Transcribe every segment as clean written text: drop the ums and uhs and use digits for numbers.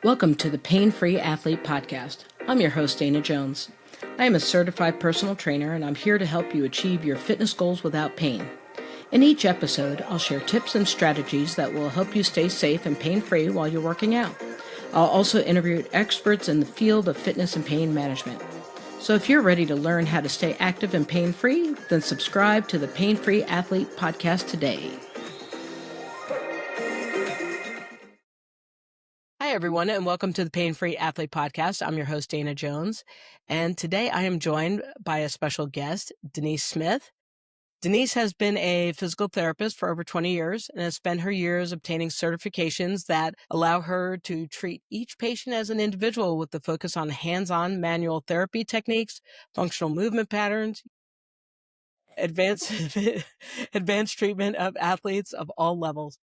Welcome to the Pain-Free Athlete Podcast. I'm your host, Dana Jones. I am a certified personal trainer, and I'm here to help you achieve your fitness goals without pain. In each episode, I'll share tips and strategies that will help you stay safe and pain-free while you're working out. I'll also interview experts in the field of fitness and pain management. So if you're ready to learn how to stay active and pain-free, then subscribe to the Pain-Free Athlete Podcast today. Hi, everyone, and welcome to the Pain-Free Athlete Podcast. I'm your host, Dana Jones, and today I am joined by a special guest, Denise Smith. Denise has been a physical therapist for over 20 years and has spent her years obtaining certifications that allow her to treat each patient as an individual with the focus on hands-on manual therapy techniques, functional movement patterns, advanced advanced treatment of athletes of all levels.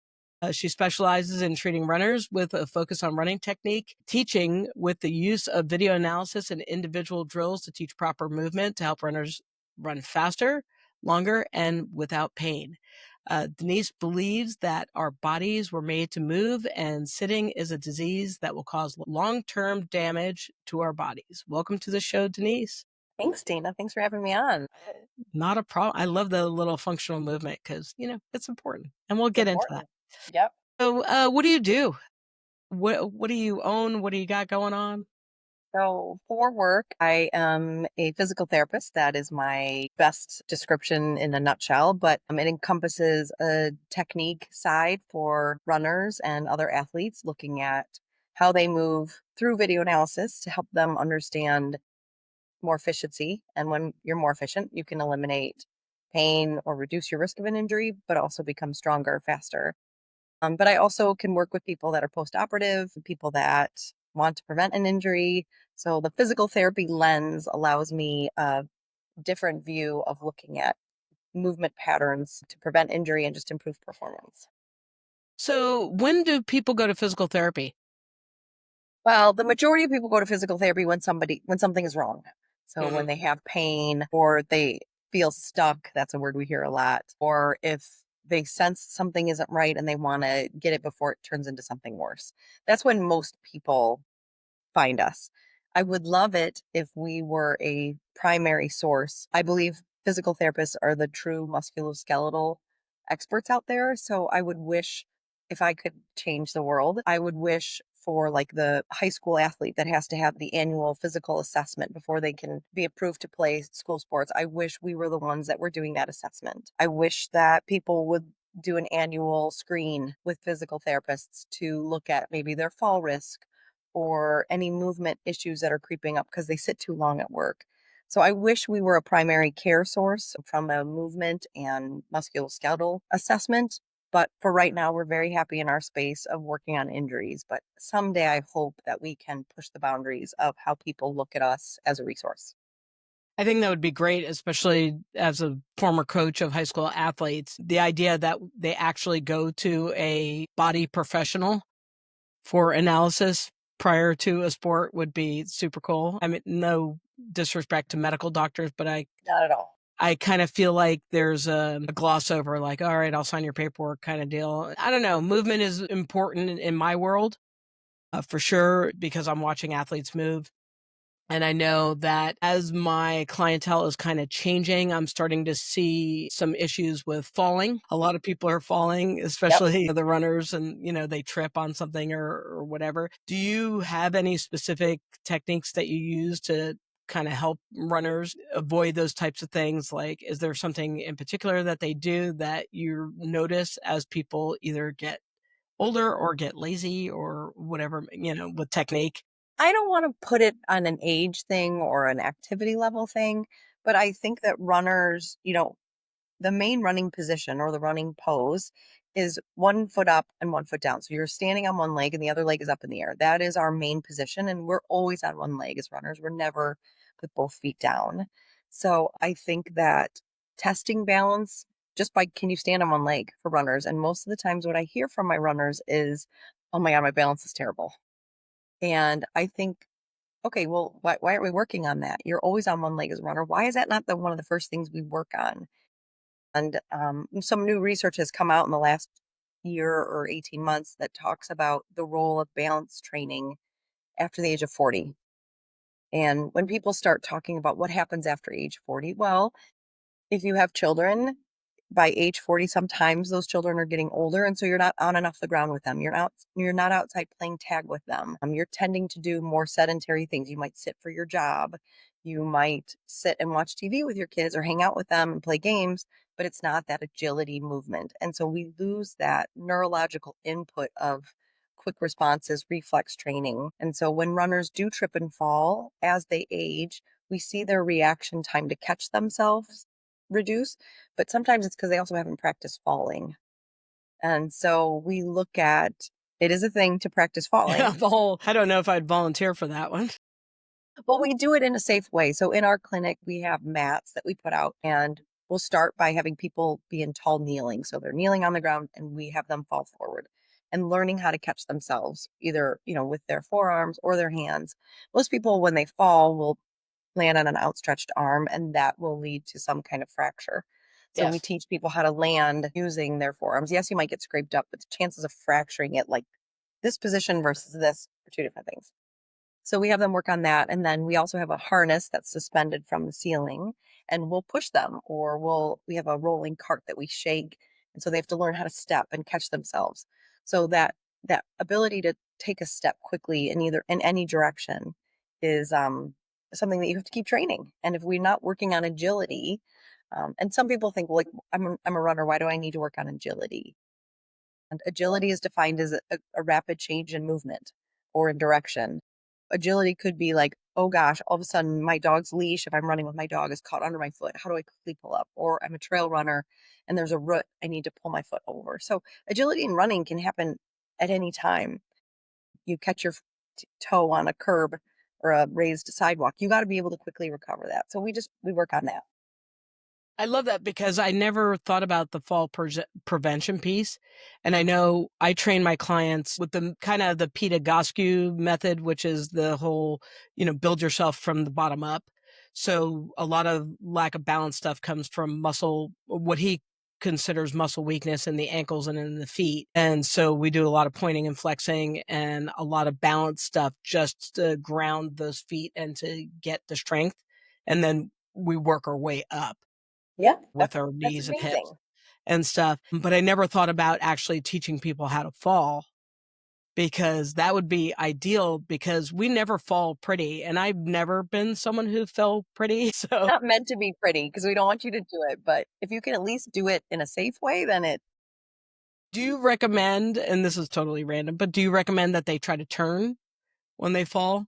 She specializes in treating runners with a focus on running technique, teaching with the use of video analysis and individual drills to teach proper movement to help runners run faster, longer, and without pain. Denise believes that our bodies were made to move, and sitting is a disease that will cause long-term damage to our bodies. Welcome to the show, Denise. Thanks, Dana. Thanks for having me on. Not a problem. I love the little functional movement because, it's important. And we'll It's get into that. important. Yep. So, what do you do? What do you own? What do you got going on? So for work, I am a physical therapist. That is my best description in a nutshell, but it encompasses a technique side for runners and other athletes, looking at how they move through video analysis to help them understand more efficiency. And when you're more efficient, you can eliminate pain or reduce your risk of an injury, but also become stronger, faster. But I also can work with people that are post-operative, people that want to prevent an injury. So the physical therapy lens allows me a different view of looking at movement patterns to prevent injury and just improve performance. So, when do people go to physical therapy? Well, the majority of people go to physical therapy when something is wrong. So when Mhm. they have pain or they feel stuck, that's a word we hear a lot, or if they sense something isn't right and they want to get it before it turns into something worse. That's when most people find us. I would love it if we were a primary source. I believe physical therapists are the true musculoskeletal experts out there. So I would wish if I could change the world, I would wish for like the high school athlete that has to have the annual physical assessment before they can be approved to play school sports. I wish we were the ones that were doing that assessment. I wish that people would do an annual screen with physical therapists to look at maybe their fall risk or any movement issues that are creeping up because they sit too long at work. So I wish we were a primary care source from a movement and musculoskeletal assessment. But for right now, we're very happy in our space of working on injuries. But someday I hope that we can push the boundaries of how people look at us as a resource. I think that would be great, especially as a former coach of high school athletes. The idea that they actually go to a body professional for analysis prior to a sport would be super cool. I mean, no disrespect to medical doctors, but Not at all. I kind of feel like there's a gloss over, like, all right, I'll sign your paperwork kind of deal. I don't know. Movement is important in my world, for sure, because I'm watching athletes move. And I know that as my clientele is kind of changing, I'm starting to see some issues with falling. A lot of people are falling, Yep. especially the runners, and they trip on something or whatever. Do you have any specific techniques that you use to kind of help runners avoid those types of things? Like, is there something in particular that they do that you notice as people either get older or get lazy or whatever, with technique? I don't want to put it on an age thing or an activity level thing, but I think that runners, the main running position or the running pose is one foot up and one foot down. So you're standing on one leg and the other leg is up in the air. That is our main position. And we're always on one leg as runners. We're never with both feet down. So I think that testing balance just by can you stand on one leg for runners? And most of the times, what I hear from my runners is, oh my God, my balance is terrible. And I think, okay, well, why aren't we working on that? You're always on one leg as a runner. Why is that not one of the first things we work on? And some new research has come out in the last year or 18 months that talks about the role of balance training after the age of 40. And when people start talking about what happens after age 40, well, if you have children, by age 40, sometimes those children are getting older, and so you're not on and off the ground with them. You're not outside playing tag with them. You're tending to do more sedentary things. You might sit for your job. You might sit and watch TV with your kids or hang out with them and play games, but it's not that agility movement. And so we lose that neurological input of quick responses, reflex training. And so when runners do trip and fall as they age, we see their reaction time to catch themselves reduce, but sometimes it's because they also haven't practiced falling. And so we look at it is a thing to practice Yeah, falling, the whole I don't know if I'd volunteer for that one. but we do it in a safe way. So in our clinic, we have mats that we put out, and we'll start by having people be in tall kneeling. So they're kneeling on the ground and we have them fall forward and learning how to catch themselves either, with their forearms or their hands. Most people, when they fall, will land on an outstretched arm, and that will lead to some kind of fracture. So we Yes. teach people how to land using their forearms. Yes, you might get scraped up, but the chances of fracturing it like this position versus this are two different things. So we have them work on that. And then we also have a harness that's suspended from the ceiling, and we'll push them, or we have a rolling cart that we shake. And so they have to learn how to step and catch themselves. So that ability to take a step quickly in any direction is something that you have to keep training. And if we're not working on agility, and some people think, well, like I'm a runner, why do I need to work on agility? And agility is defined as a rapid change in movement or in direction. Agility could be like, oh gosh, all of a sudden my dog's leash, if I'm running with my dog, is caught under my foot. How do I quickly pull up? Or I'm a trail runner and there's a root, I need to pull my foot over. So agility in running can happen at any time. You catch your toe on a curb or a raised sidewalk. You got to be able to quickly recover that. So we work on that. I love that because I never thought about the fall prevention piece. And I know I train my clients with the kind of the Peter Gosku method, which is the whole, build yourself from the bottom up. So a lot of lack of balance stuff comes from muscle, what he considers muscle weakness in the ankles and in the feet. And so we do a lot of pointing and flexing and a lot of balance stuff just to ground those feet and to get the strength. And then we work our way up Yeah, with our that's knees and hips amazing. and stuff, but I never thought about actually teaching people how to fall because that would be ideal because we never fall pretty, and I've never been someone who fell pretty, so Not meant to be pretty because we don't want you to do it, but if you can at least do it in a safe way, then it do you recommend, and this is totally random, but do you recommend that they try to turn when they fall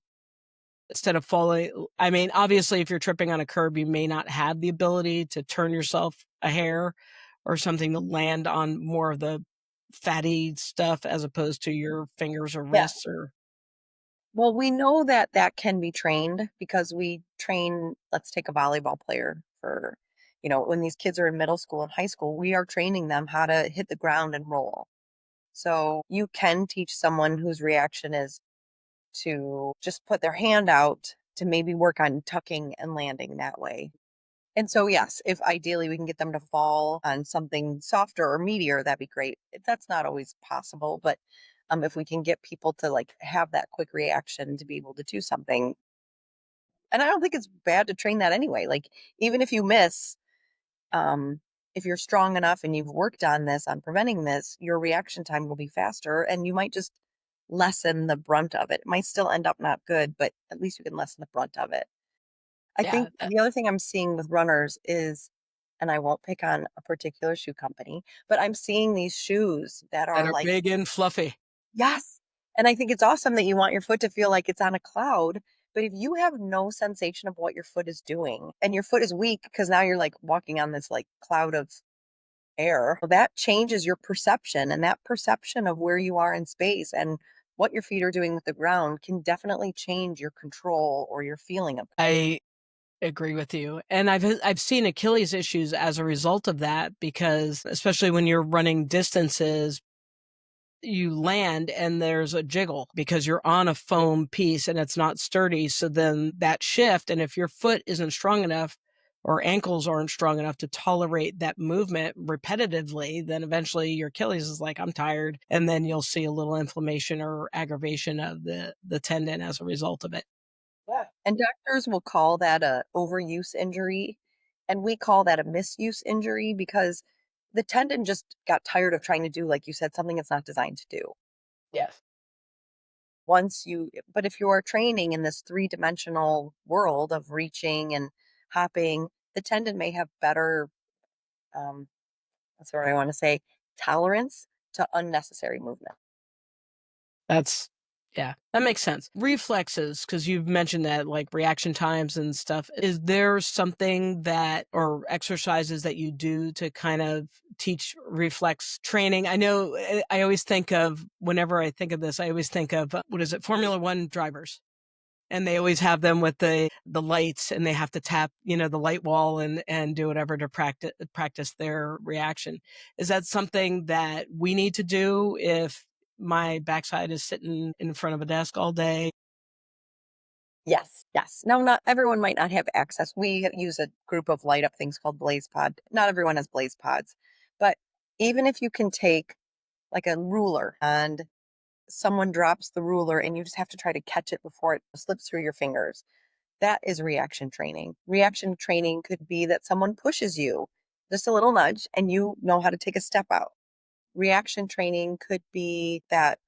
instead of falling? I mean, obviously, if you're tripping on a curb, you may not have the ability to turn yourself a hair or something to land on more of the fatty stuff as opposed to your fingers or yeah. wrists or Well, we know that that can be trained because we train, let's take a volleyball player for, when these kids are in middle school and high school, we are training them how to hit the ground and roll. So you can teach someone whose reaction is to just put their hand out to maybe work on tucking and landing that way. And so, yes, if ideally we can get them to fall on something softer or meatier, that'd be great. That's not always possible, but if we can get people to like have that quick reaction to be able to do something, and I don't think it's bad to train that anyway. Like even if you miss, um, if you're strong enough and you've worked on this, on preventing this, your reaction time will be faster, and you might just lessen the brunt of it. It might still end up not good, but at least you can lessen the brunt of it. I yeah, think the other thing I'm seeing with runners is, and I won't pick on a particular shoe company, but I'm seeing these shoes that that are are like, big and fluffy. yes. And I think it's awesome that you want your foot to feel like it's on a cloud. But if you have no sensation of what your foot is doing and your foot is weak because now you're like walking on this like cloud of air, well, that changes your perception. And that perception of where you are in space and what your feet are doing with the ground can definitely change your control or your feeling of. I agree with you, and I've seen Achilles issues as a result of that because especially when you're running distances, you land and there's a jiggle because you're on a foam piece and it's not sturdy, so then that shift, and if your foot isn't strong enough or ankles aren't strong enough to tolerate that movement repetitively, then eventually your Achilles is like, I'm tired. And then you'll see a little inflammation or aggravation of the tendon as a result of it. Yeah. And doctors will call that a overuse injury, and we call that a misuse injury because the tendon just got tired of trying to do, like you said, something it's not designed to do. Yes. But if you are training in this three-dimensional world of reaching and hopping, the tendon may have better, um, that's what I want to say, tolerance to unnecessary movement. That's yeah, that makes sense. Reflexes, because you've mentioned that, like, reaction times and stuff. Is there something that or exercises that you do to kind of teach reflex training? I know, I always think of whenever I think of this, I always think of, what is it? Formula 1 drivers. And they always have them with the lights, and they have to tap, the light wall and do whatever to practice their reaction. Is that something that we need to do if my backside is sitting in front of a desk all day? Yes, yes. Now, not everyone might not have access. We use a group of light up things called Blaze Pod. Not everyone has Blaze Pods, but even if you can take like a ruler and someone drops the ruler and you just have to try to catch it before it slips through your fingers, that is reaction training. Reaction training could be that someone pushes you, just a little nudge, and you know how to take a step out. Reaction training could be that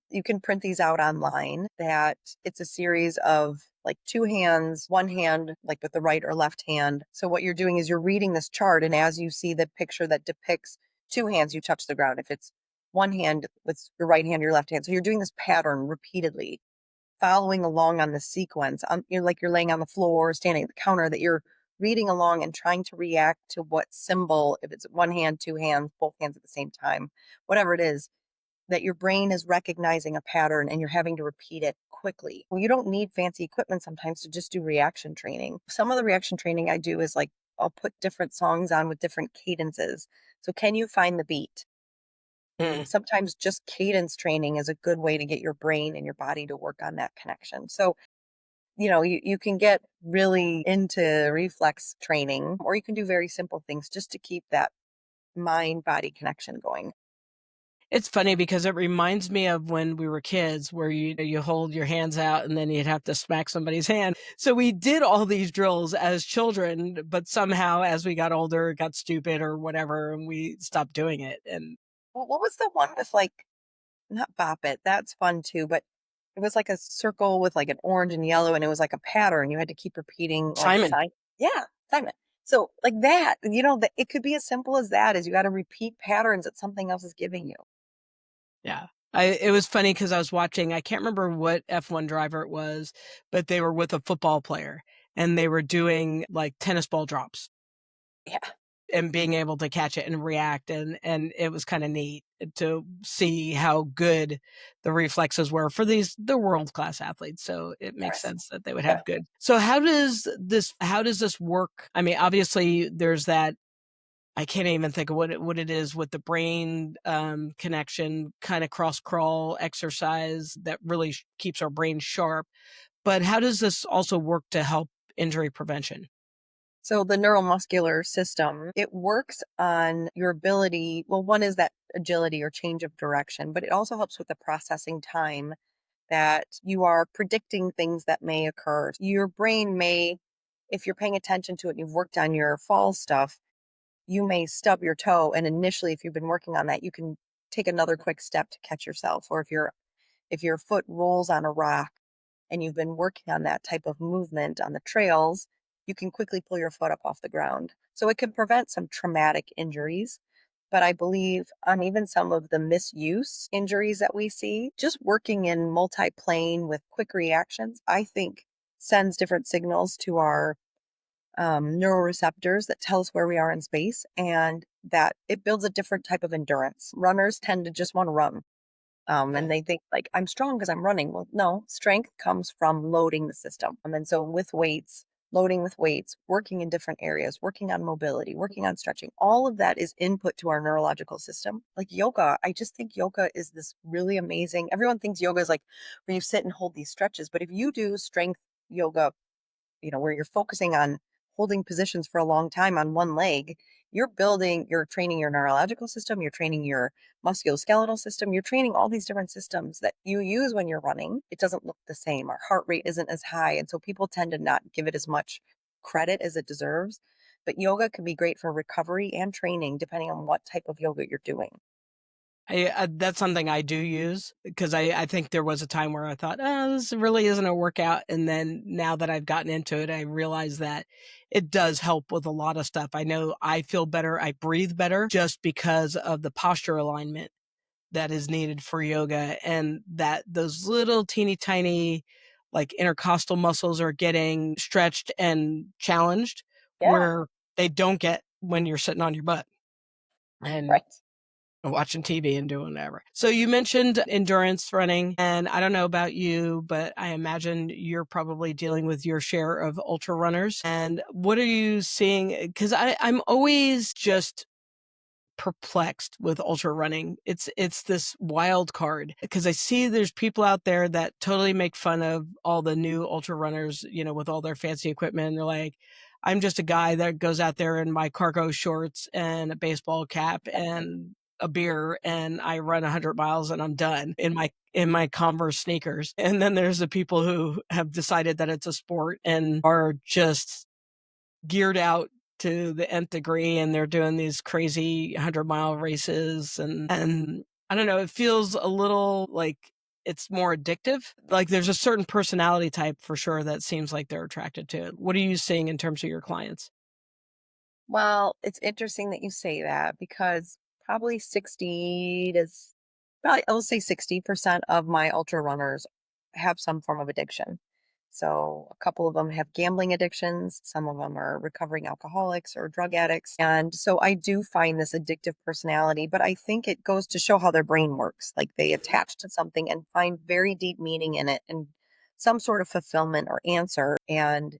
you can print these out online, that it's a series of like two hands, one hand, like with the right or left hand. So what you're doing is you're reading this chart, and as you see the picture that depicts two hands, you touch the ground. If it's one hand with your right hand, your left hand. So you're doing this pattern repeatedly, following along on the sequence. You're laying on the floor, standing at the counter, that you're reading along and trying to react to what symbol, if it's one hand, two hands, both hands at the same time, whatever it is, that your brain is recognizing a pattern and you're having to repeat it quickly. Well, you don't need fancy equipment sometimes to just do reaction training. Some of the reaction training I do is like I'll put different songs on with different cadences. So, can you find the beat? Mm. Sometimes just cadence training is a good way to get your brain and your body to work on that connection. So, you can get really into reflex training, or you can do very simple things just to keep that mind body connection going. It's funny because it reminds me of when we were kids where you hold your hands out and then you'd have to smack somebody's hand. So we did all these drills as children, but somehow as we got older, it got stupid or whatever, and we stopped doing it. And Well, what was the one with like, not Bop It, that's fun too, but it was like a circle with like an orange and yellow, and it was like a pattern. You had to keep repeating like Simon, sign. Yeah, Simon. So like that, it could be as simple as that, as you got to repeat patterns that something else is giving you. yeah. It was funny because I was watching, I can't remember what F1 driver it was, but they were with a football player and they were doing like tennis ball drops Yeah, and being able to catch it and react, and it was kinda neat to see how good the reflexes were for the world-class athletes, so it makes yes. sense that they would Yeah. have good. So how does this work? I mean, obviously, there's that. I can't even think of what it is with the brain, connection, kinda cross crawl exercise that really keeps our brain sharp, but how does this also work to help injury prevention? So the neuromuscular system, it works on your ability. Well, one is that agility or change of direction, but it also helps with the processing time, that you are predicting things that may occur. Your brain may, if you're paying attention to it and you've worked on your fall stuff, you may stub your toe. And initially, if you've been working on that, you can take another quick step to catch yourself. Or if your foot rolls on a rock and you've been working on that type of movement on the trails, you can quickly pull your foot up off the ground. So it can prevent some traumatic injuries. But I believe on even some of the misuse injuries that we see, just working in multi-plane with quick reactions, I think sends different signals to our neuroreceptors that tell us where we are in space, and that it builds a different type of endurance. Runners tend to just want to run. And they think like, I'm strong because I'm running. Well, no, strength comes from loading the system. And so with weights, loading with weights, working in different areas, working on mobility, working on stretching, all of that is input to our neurological system. Like yoga, I just think yoga is this really amazing. Everyone thinks yoga is like where you sit and hold these stretches, but if you do strength yoga, where you're focusing on holding positions for a long time on one leg, you're training your neurological system, you're training your musculoskeletal system, you're training all these different systems that you use when you're running. It doesn't look the same. Our heart rate isn't as high. And so people tend to not give it as much credit as it deserves. But yoga can be great for recovery and training, depending on what type of yoga you're doing. That's something I do use because I think there was a time where I thought, "Oh, this really isn't a workout," and then now that I've gotten into it, I realize that it does help with a lot of stuff. I know I feel better, I breathe better just because of the posture alignment that is needed for yoga, and that those little teeny tiny, like, intercostal muscles are getting stretched and challenged Yeah, where they don't get when you're sitting on your butt. And right. watching TV and doing whatever. So you mentioned endurance running, and I don't know about you, but I imagine you're probably dealing with your share of ultra runners. And what are you seeing? Because I'm always just perplexed with ultra running. It's this wild card because I see there's people out there that totally make fun of all the new ultra runners, with all their fancy equipment. And they're like, I'm just a guy that goes out there in my cargo shorts and a baseball cap and a beer and I run 100 miles and I'm done in my Converse sneakers. And then there's the people who have decided that it's a sport and are just geared out to the nth degree, and they're doing these crazy 100-mile races, and I don't know, it feels a little like it's more addictive. Like, there's a certain personality type for sure that seems like they're attracted to it. What are you seeing in terms of your clients? Well, it's interesting that you say that because probably 60 to, probably, I will say 60% of my ultra runners have some form of addiction. So a couple of them have gambling addictions. Some of them are recovering alcoholics or drug addicts. And so I do find this addictive personality, but I think it goes to show how their brain works. Like they attach to something and find very deep meaning in it and some sort of fulfillment or answer. And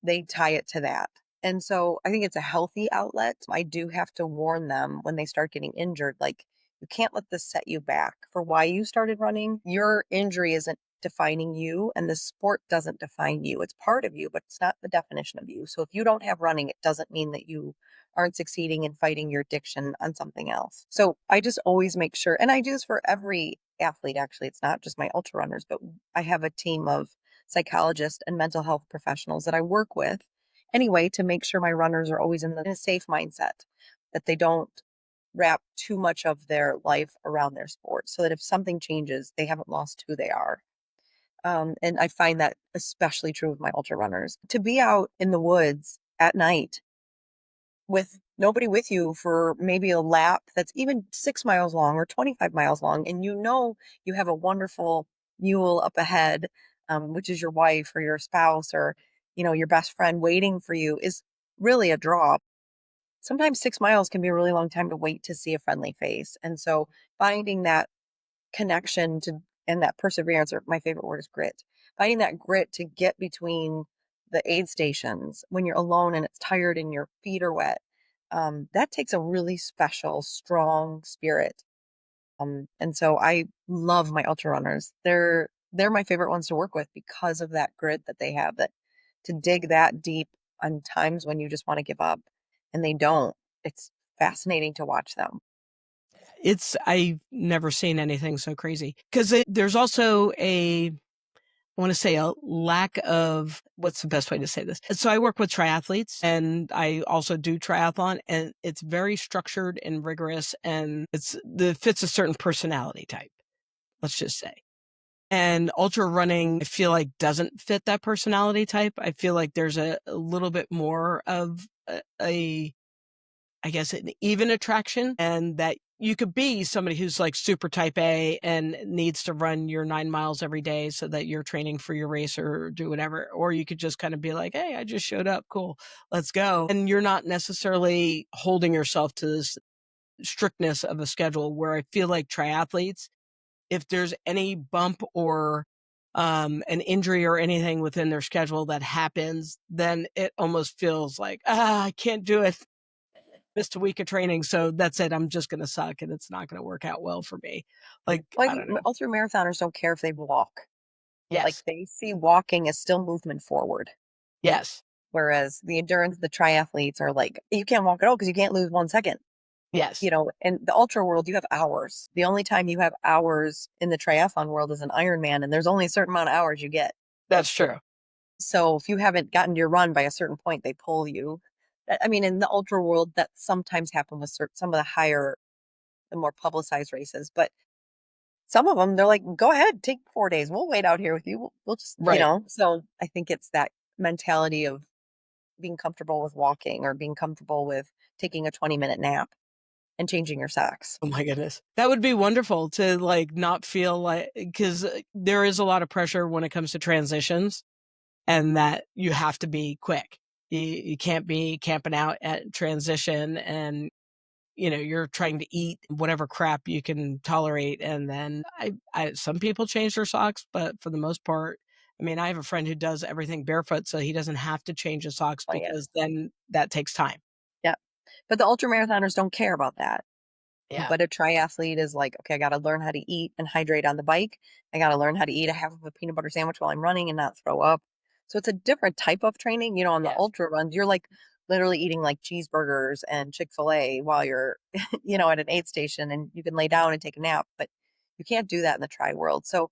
they tie it to that. And so I think it's a healthy outlet. I do have to warn them when they start getting injured, like, you can't let this set you back for why you started running. Your injury isn't defining you, and the sport doesn't define you. It's part of you, but it's not the definition of you. So if you don't have running, it doesn't mean that you aren't succeeding in fighting your addiction on something else. So I just always make sure, and I do this for every athlete, actually. It's not just my ultra runners, but I have a team of psychologists and mental health professionals that I work with anyway to make sure my runners are always in a safe mindset, that they don't wrap too much of their life around their sport so that if something changes, they haven't lost who they are. And I find that especially true with my ultra runners. To be out in the woods at night with nobody with you for maybe a lap that's even 6 miles long or 25 miles long, and you have a wonderful mule up ahead, which is your wife or your spouse or your best friend waiting for you, is really a draw. Sometimes 6 miles can be a really long time to wait to see a friendly face, and so finding that connection to and that perseverance, or my favorite word is grit. Finding that grit to get between the aid stations when you're alone and it's tired and your feet are wet. That takes a really special, strong spirit. And so I love my ultra runners. They're my favorite ones to work with because of that grit that they have, that to dig that deep on times when you just want to give up and they don't. It's fascinating to watch them. I've never seen anything so crazy because there's also I want to say a lack of what's the best way to say this? So I work with triathletes and I also do triathlon, and it's very structured and rigorous, and fits a certain personality type, let's just say. And ultra running, I feel like doesn't fit that personality type. I feel like there's a little bit more of I guess, an even attraction, and that you could be somebody who's like super type A and needs to run your 9 miles every day so that you're training for your race or do whatever. Or you could just kind of be like, hey, I just showed up. Cool. Let's go. And you're not necessarily holding yourself to this strictness of a schedule where I feel like triathletes, if there's any bump or an injury or anything within their schedule that happens, then it almost feels like, I can't do it, missed a week of training, so that's it. I'm just gonna suck, and it's not gonna work out well for me. Like, I Like don't know. ultra marathoners don't care if they walk. Like Yes. they see walking as still movement forward. Yes. Whereas the endurance, the triathletes are like, you can't walk at all because you can't lose 1 second. Yes, In the ultra world, you have hours. The only time you have hours in the triathlon world is an Ironman, and there's only a certain amount of hours you get. that's true. So if you haven't gotten your run by a certain point, they pull you. I mean, in the ultra world, that sometimes happen with some of the higher, the more publicized races. But some of them, they're like, go ahead, take 4 days. We'll wait out here with you. We'll just, Right. So I think it's that mentality of being comfortable with walking or being comfortable with taking a 20-minute nap and changing your socks. Oh my goodness. That would be wonderful to, like, not feel like, because there is a lot of pressure when it comes to transitions, and that you have to be quick. You can't be camping out at transition and, you're trying to eat whatever crap you can tolerate, and then I some people change their socks, but for the most part, I mean, I have a friend who does everything barefoot, so he doesn't have to change his socks Oh, yeah. because then that takes time. Yeah. But the ultra marathoners don't care about that. Yeah. But a triathlete is like, okay, I got to learn how to eat and hydrate on the bike. I got to learn how to eat a half of a peanut butter sandwich while I'm running and not throw up. So it's a different type of training. On the Yes. ultra runs, you're like literally eating like cheeseburgers and Chick-fil-A while you're, at an aid station, and you can lay down and take a nap, but you can't do that in the tri world. So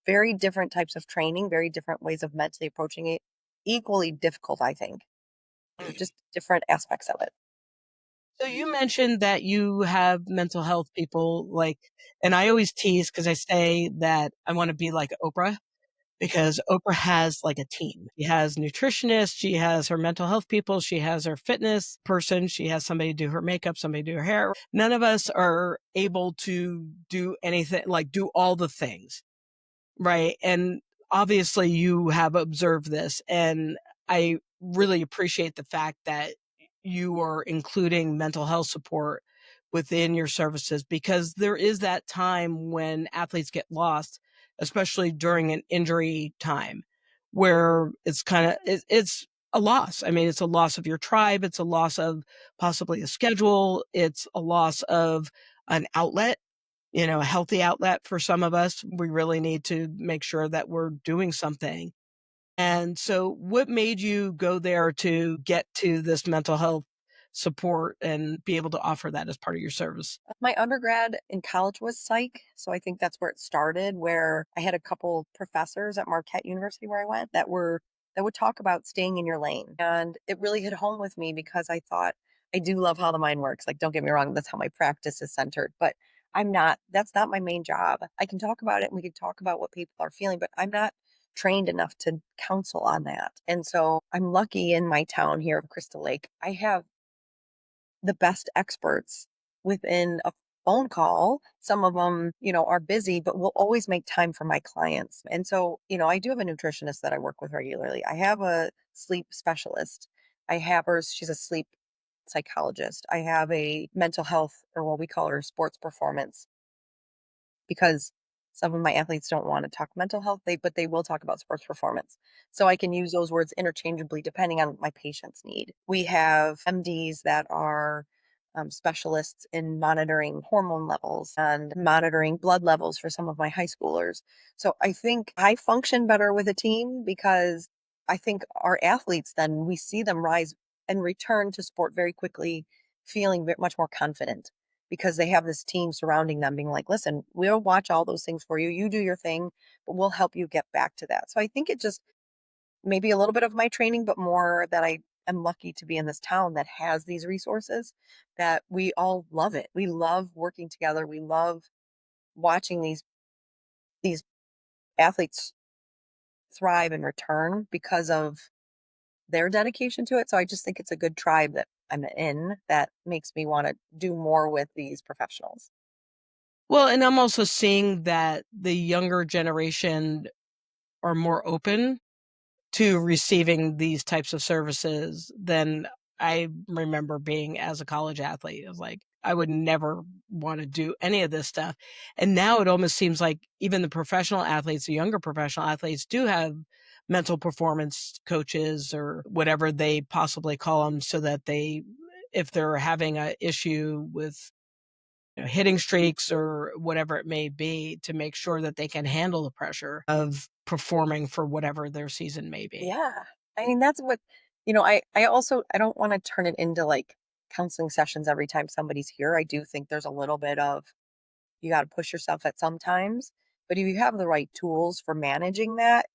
very different types of training, very different ways of mentally approaching it. Equally difficult, I think. Just different aspects of it. So you mentioned that you have mental health people, like, and I always tease because I say that I wanna be like Oprah, because Oprah has, like, a team. She has nutritionists, she has her mental health people, she has her fitness person, she has somebody do her makeup, somebody do her hair. None of us are able to do anything, like, do all the things. Right, and obviously you have observed this, and I really appreciate the fact that you are including mental health support within your services, because there is that time when athletes get lost, especially during an injury time, where it's a loss. I mean, it's a loss of your tribe, it's a loss of possibly a schedule, it's a loss of an outlet, a healthy outlet for some of us. We really need to make sure that we're doing something. And so what made you go there to get to this mental health support and be able to offer that as part of your service? My undergrad in college was psych, so I think that's where it started, where I had a couple professors at Marquette University where I went that would talk about staying in your lane. And it really hit home with me because I thought I do love how the mind works. Like, don't get me wrong, that's how my practice is centered, but that's not my main job. I can talk about it and we can talk about what people are feeling, but I'm not trained enough to counsel on that. And so I'm lucky in my town here of Crystal Lake. I have the best experts within a phone call. Some of them, are busy, but will always make time for my clients. And so, I do have a nutritionist that I work with regularly. I have a sleep specialist. I have her, she's a sleep psychologist. I have a mental health, or what we call her sports performance, because some of my athletes don't want to talk mental health, but they will talk about sports performance. So I can use those words interchangeably depending on what my patient's need. We have MDs that are specialists in monitoring hormone levels and monitoring blood levels for some of my high schoolers. So I think I function better with a team because I think our athletes, then we see them rise and return to sport very quickly, feeling much more confident because they have this team surrounding them being like, listen, we'll watch all those things for you. You do your thing, but we'll help you get back to that. So I think it just maybe a little bit of my training, but more that I am lucky to be in this town that has these resources that we all love it. We love working together. We love watching these athletes thrive and return because of their dedication to it. So I just think it's a good tribe that I'm in that makes me want to do more with these professionals. Well, and I'm also seeing that the younger generation are more open to receiving these types of services than I remember being as a college athlete. It was like, I would never wanna do any of this stuff, and now it almost seems like even the professional athletes, the younger professional athletes do have mental performance coaches or whatever they possibly call them, so that they, if they're having a issue with, hitting streaks or whatever it may be, to make sure that they can handle the pressure of performing for whatever their season may be. Yeah. I mean, that's what, I also I don't want to turn it into like counseling sessions every time somebody's here. I do think there's a little bit of you got to push yourself at some times, but if you have the right tools for managing that,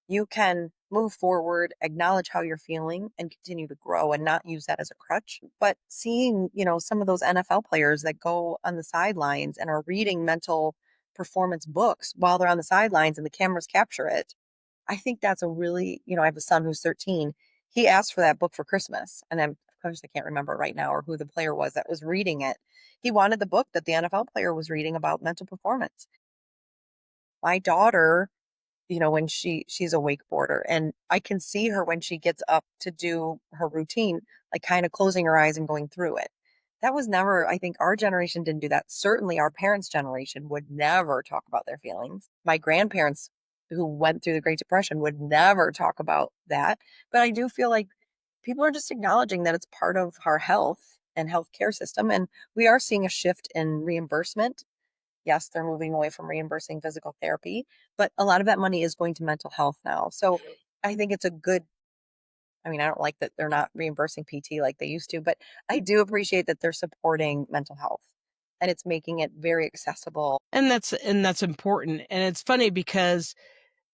you can move forward, acknowledge how you're feeling and continue to grow and not use that as a crutch. But seeing, some of those NFL players that go on the sidelines and are reading mental performance books while they're on the sidelines and the cameras capture it, I think that's a really, I have a son who's 13. He asked for that book for Christmas, and of course I can't remember right now or who the player was that was reading it. He wanted the book that the NFL player was reading about mental performance. My daughter, when she's a wakeboarder, and I can see her when she gets up to do her routine, like kind of closing her eyes and going through it. That was never, I think our generation didn't do that. Certainly our parents' generation would never talk about their feelings. My grandparents who went through the Great Depression would never talk about that. But I do feel like people are just acknowledging that it's part of our health and healthcare system. And we are seeing a shift in reimbursement. Yes, they're moving away from reimbursing physical therapy, but a lot of that money is going to mental health now. So I think it's a good, I mean, I don't like that they're not reimbursing PT like they used to, but I do appreciate that they're supporting mental health and it's making it very accessible. And that's important, and it's funny because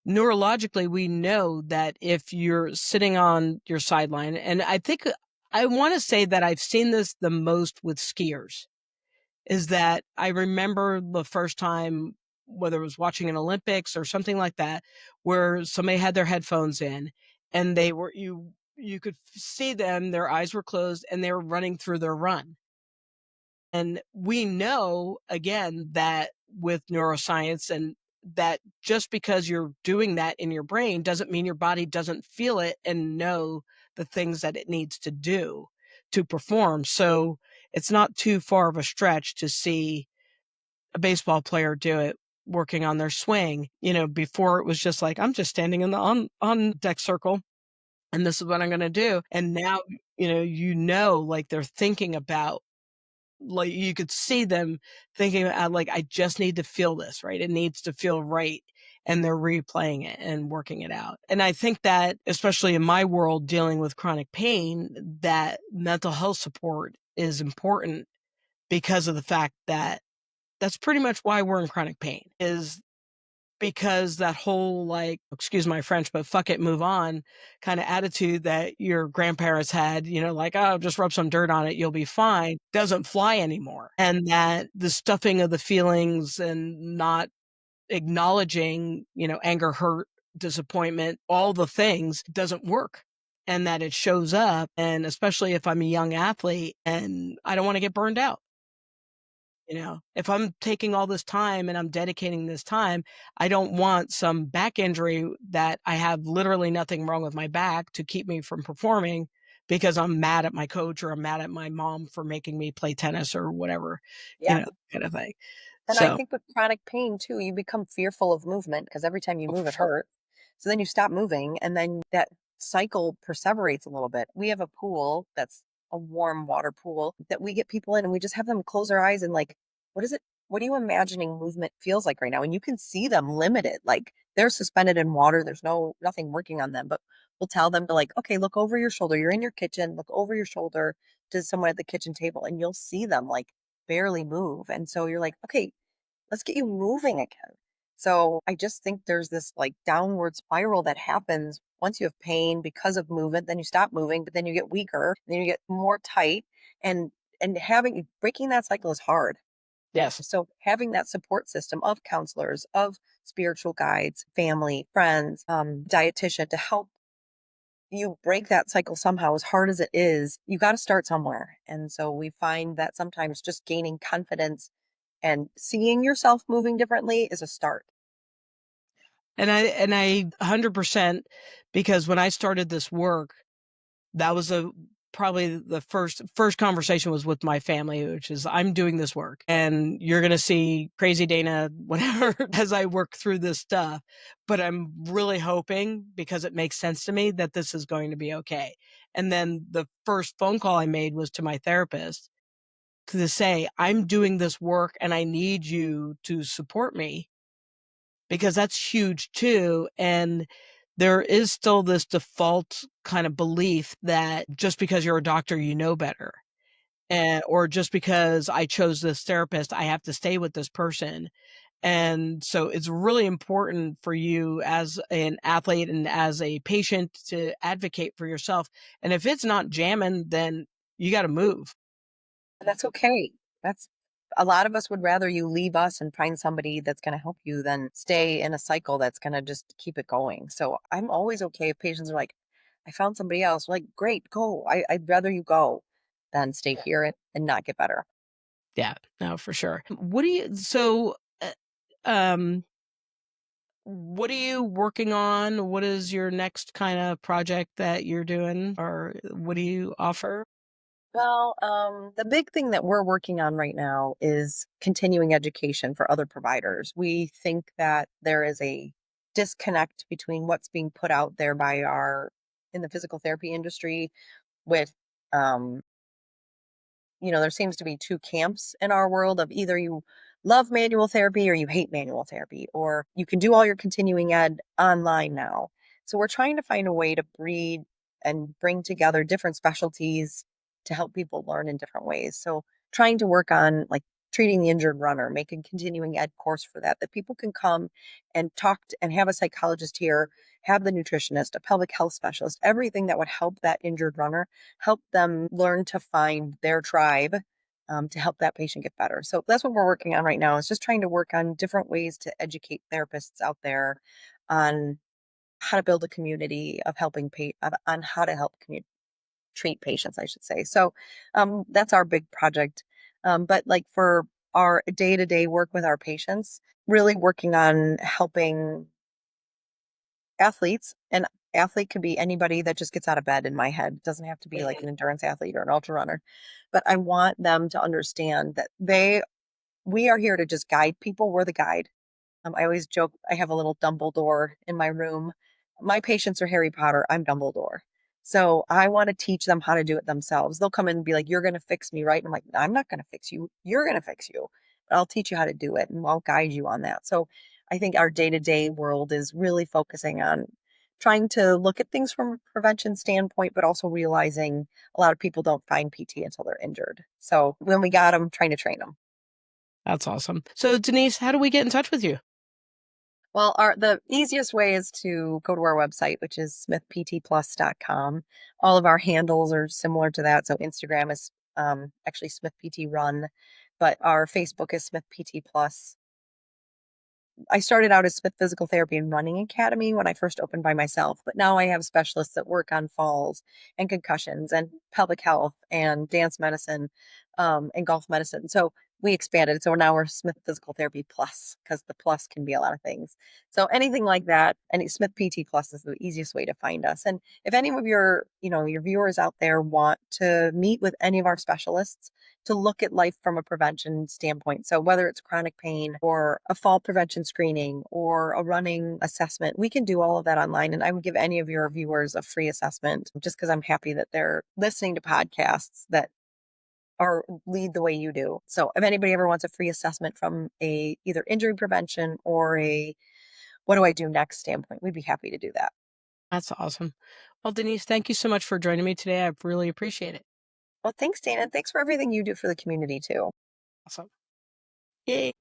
neurologically, we know that if you're sitting on your sideline, and I think I wanna say that I've seen this the most with skiers, is that I remember the first time, whether it was watching an Olympics or something like that, where somebody had their headphones in and you could see them, their eyes were closed, and they were running through their run. And we know, again, that with neuroscience and that just because you're doing that in your brain doesn't mean your body doesn't feel it and know the things that it needs to do to perform. So it's not too far of a stretch to see a baseball player do it working on their swing. Before it was just like, I'm just standing in the on deck circle and this is what I'm gonna do. And now, like they're thinking about, like, you could see them thinking like, "I just need to feel this, right? It needs to feel right," and they're replaying it and working it out. And I think that, especially in my world dealing with chronic pain, that mental health support is important because of the fact that that's pretty much why we're in chronic pain, is because that whole, like, excuse my French, but "fuck it, move on" kinda attitude that your grandparents had, like, "Oh, just rub some dirt on it, you'll be fine," doesn't fly anymore. And that the stuffing of the feelings and not acknowledging, anger, hurt, disappointment, all the things doesn't work. And that it shows up, and especially if I'm a young athlete and I don't wanna get burned out. If I'm taking all this time and I'm dedicating this time, I don't want some back injury that I have literally nothing wrong with my back to keep me from performing because I'm mad at my coach or I'm mad at my mom for making me play tennis or whatever, Yeah. kind of thing. And I So, think with chronic pain too, you become fearful of movement because every time you oh, move, for it sure. hurts. So then you stop moving, and then that cycle perseverates a little bit. We have a pool that's a warm water pool that we get people in, and we just have them close their eyes and like, what is it? What are you imagining movement feels like right now? And you can see them limited, like they're suspended in water. There's nothing working on them, but we'll tell them to like, okay, look over your shoulder. You're in your kitchen. Look over your shoulder to someone at the kitchen table, and you'll see them like barely move. And so you're like, okay, let's get you moving again. So I just think there's this like downward spiral that happens once you have pain because of movement, then you stop moving, but then you get weaker, then you get more tight and having breaking that cycle is hard. Yes. So having that support system of counselors, of spiritual guides, family, friends, dietitian to help you break that cycle somehow, as hard as it is, you got to start somewhere. And so we find that sometimes just gaining confidence and seeing yourself moving differently is a start. And I 100%, because when I started this work, that was a probably the first conversation was with my family, which is, "I'm doing this work, and you're gonna see crazy Dana, whatever, as I work through this stuff, but I'm really hoping, because it makes sense to me, that this is going to be okay." And then the first phone call I made was to my therapist to say, "I'm doing this work, and I need you to support me," because that's huge too. And there is still this default kind of belief that just because you're a doctor, you know better. And or just because I chose this therapist, I have to stay with this person. And so it's really important for you as an athlete and as a patient to advocate for yourself. And if it's not jamming, then you got to move. And that's okay. That's a lot of us would rather you leave us and find somebody that's going to help you than stay in a cycle that's going to just keep it going. So I'm always okay if patients are like, I found somebody else. Like, great, go. I'd rather you go than stay here and not get better. Yeah, no, for sure. What do you so um what are you working on? What is your next kind of project that you're doing or what do you offer? Well, the big thing that we're working on right now is continuing education for other providers. We think that there is a disconnect between what's being put out there by our in the physical therapy industry with um there seems to be two camps in our world of either you love manual therapy or you hate manual therapy, or you can do all your continuing ed online now. So we're trying to find a way to breed and bring together different specialties to help people learn in different ways. So trying to work on like treating the injured runner, making continuing ed course for that, that people can come and and have a psychologist here, have the nutritionist, a pelvic health specialist, everything that would help that injured runner help them learn to find their tribe to help that patient get better. So that's what we're working on right now is just trying to work on different ways to educate therapists out there on how to build a community of on how to help treat patients, I should say. So that's our big project. But like for our day-to-day work with our patients, really working on helping athletes, and athlete could be anybody that just gets out of bed in my head. It doesn't have to be like Mhm. an endurance athlete or an ultra runner. But I want them to understand that we are here to just guide people. We're the guide. I always joke, I have a little Dumbledore in my room. My patients are Harry Potter. I'm Dumbledore. So I want to teach them how to do it themselves. They'll come in and be like, "You're going to fix me, right?" And I'm like, "I'm not going to fix you. You're going to fix you. But I'll teach you how to do it and I'll guide you on that." So I think our day to day world is really focusing on trying to look at things from a prevention standpoint, but also realizing a lot of people don't find PT until they're injured. So when we got them, trying to train them. That's awesome. So Denise, how do we get in touch with you? Well, the easiest way is to go to our website, which is smithptplus.com. All of our handles are similar to that. So Instagram is actually Smith PT Run, but our Facebook is Smith PT Plus. I started out as Smith Physical Therapy and Running Academy when I first opened by myself, but now I have specialists that work on falls and concussions and pelvic health and dance medicine and golf medicine. So we expanded. So now we're Smith Physical Therapy Plus because the plus can be a lot of things. So anything like that, and Smith PT Plus is the easiest way to find us. And if any of your viewers out there want to meet with any of our specialists, to look at life from a prevention standpoint. So whether it's chronic pain or a fall prevention screening or a running assessment, we can do all of that online. And I would give any of your viewers a free assessment just because I'm happy that they're listening to podcasts that are lead the way you do. So if anybody ever wants a free assessment from a either injury prevention or a what do I do next standpoint, we'd be happy to do that. That's awesome. Well, Denise, thank you so much for joining me today. I really appreciate it. Well, thanks, Dana. Thanks for everything you do for the community too. Awesome. Yay.